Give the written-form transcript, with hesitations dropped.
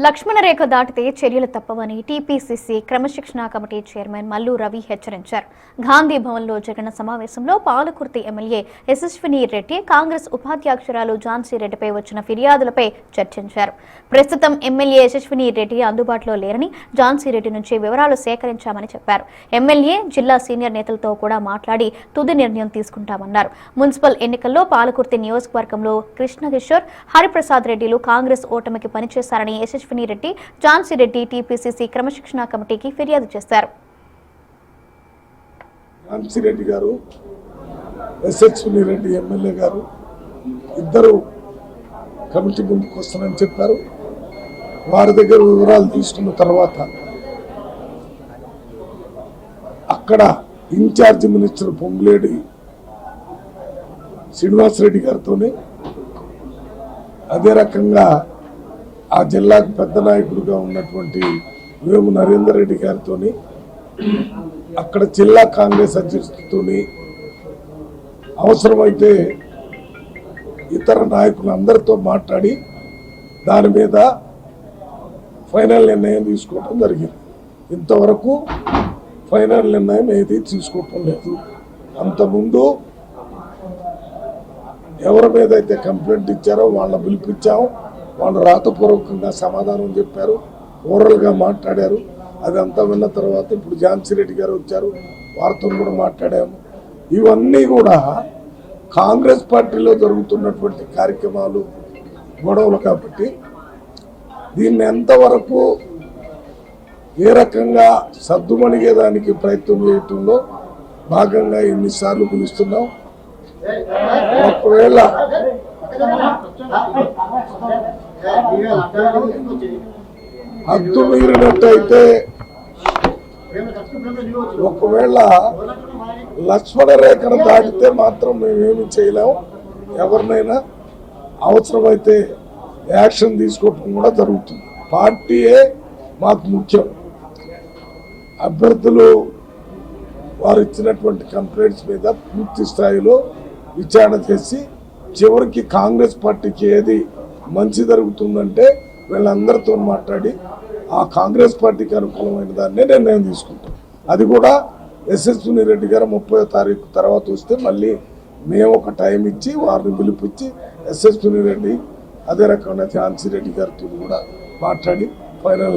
లక్ష్మణ రేఖ దాటితే చర్యలు తప్పవని టీపీసీసీ క్రమశిక్షణ కమిటీ చైర్మన్ మల్లు రవి హెచ్చరించారు. గాంధీ భవన్లో జరిగిన సమావేశంలో పాలకుర్తి ఎమ్మెల్యే యశస్విని రెడ్డి కాంగ్రెస్ ఉపాధ్యక్షురాలు ఝాన్సీ రెడ్డిపై వచ్చిన ఫిర్యాదులపై చర్చించారు. ప్రస్తుతం ఎమ్మెల్యే యశస్విని రెడ్డి అందుబాటులో లేరని, ఝాన్సీ రెడ్డి నుంచి వివరాలు సేకరించామని చెప్పారు. ఎమ్మెల్యే జిల్లా సీనియర్ నేతలతో కూడా మాట్లాడి తుది నిర్ణయం తీసుకుంటామన్నారు. మున్సిపల్ ఎన్నికల్లో పాలకుర్తి నియోజకవర్గంలో కృష్ణకిషోర్, హరిప్రసాద్ రెడ్డిలు కాంగ్రెస్ ఓటమికి పనిచేశారని యశస్విని రెడ్డి, ఝాన్సీ రెడ్డి టీపీసీసీ క్రమశిక్షణ కమిటీకి ఫిర్యాదు చేశారు. ఝాన్సీ రెడ్డి గారు, యశస్విని రెడ్డి ఎమ్మెల్యే గారు ఇద్దరు కమిటీ ముందుకు వస్తానని చెప్పారు. వారి దగ్గర వివరాలు తీసుకున్న తర్వాత అక్కడ ఇన్ఛార్జి మినిస్టర్ పొంగులేడి శ్రీనివాసరెడ్డి గారితోనే, అదే రకంగా ఆ జిల్లాకు పెద్ద నాయకుడిగా ఉన్నటువంటి వేము నరేందర్ రెడ్డి గారితో, అక్కడ జిల్లా కాంగ్రెస్ అధ్యక్షుడితో, అవసరమైతే ఇతర నాయకులందరితో మాట్లాడి దాని మీద ఫైనల్ నిర్ణయం తీసుకోవటం జరిగింది. ఇంతవరకు ఫైనల్ నిర్ణయం ఏది తీసుకోవటం లేదు. అంతకుముందు ఎవరి మీద అయితే కంప్లైంట్ ఇచ్చారో వాళ్ళని పిలిపించాము. వాళ్ళు రాతపూర్వకంగా సమాధానం చెప్పారు, ఓరల్గా మాట్లాడారు. అదంతా విన్న తర్వాత ఇప్పుడు ఝాన్సీ రెడ్డి గారు వచ్చారు, వారితో కూడా మాట్లాడాము. ఇవన్నీ కూడా కాంగ్రెస్ పార్టీలో జరుగుతున్నటువంటి కార్యక్రమాలు, గొడవలు. కాబట్టి దీన్ని ఎంతవరకు ఏ రకంగా సద్దుమణిగేదానికి ప్రయత్నం చేయటంలో భాగంగా ఎన్నిసార్లు పిలుస్తున్నాం. ఒకవేళ హద్దు మీరినట్టయితే, ఒకవేళ లక్ష్మణ రేఖను దాటితే మాత్రం మేమేమి చేయలేము. ఎవరినైనా అవసరమైతే యాక్షన్ తీసుకోవటం కూడా జరుగుతుంది. పార్టీయే మాకు ముఖ్యం. అభ్యర్థులు వారు ఇచ్చినటువంటి కంప్లైంట్స్ మీద పూర్తి స్థాయిలో విచారణ చేసి చివరికి కాంగ్రెస్ పార్టీకి ఏది మంచి జరుగుతుందంటే వీళ్ళందరితో మాట్లాడి ఆ కాంగ్రెస్ పార్టీకి అనుకూలమైన దాన్నే నిర్ణయం తీసుకుంటాం. అది కూడా యశస్విని రెడ్డి గారు 30వ తారీఖు తర్వాత వస్తే మళ్ళీ మేము ఒక టైం ఇచ్చి వారిని పిలిపించి యశస్విని రెడ్డి, అదే రకంగా ఝాన్సీ రెడ్డి గారితో కూడా మాట్లాడి ఫైనల్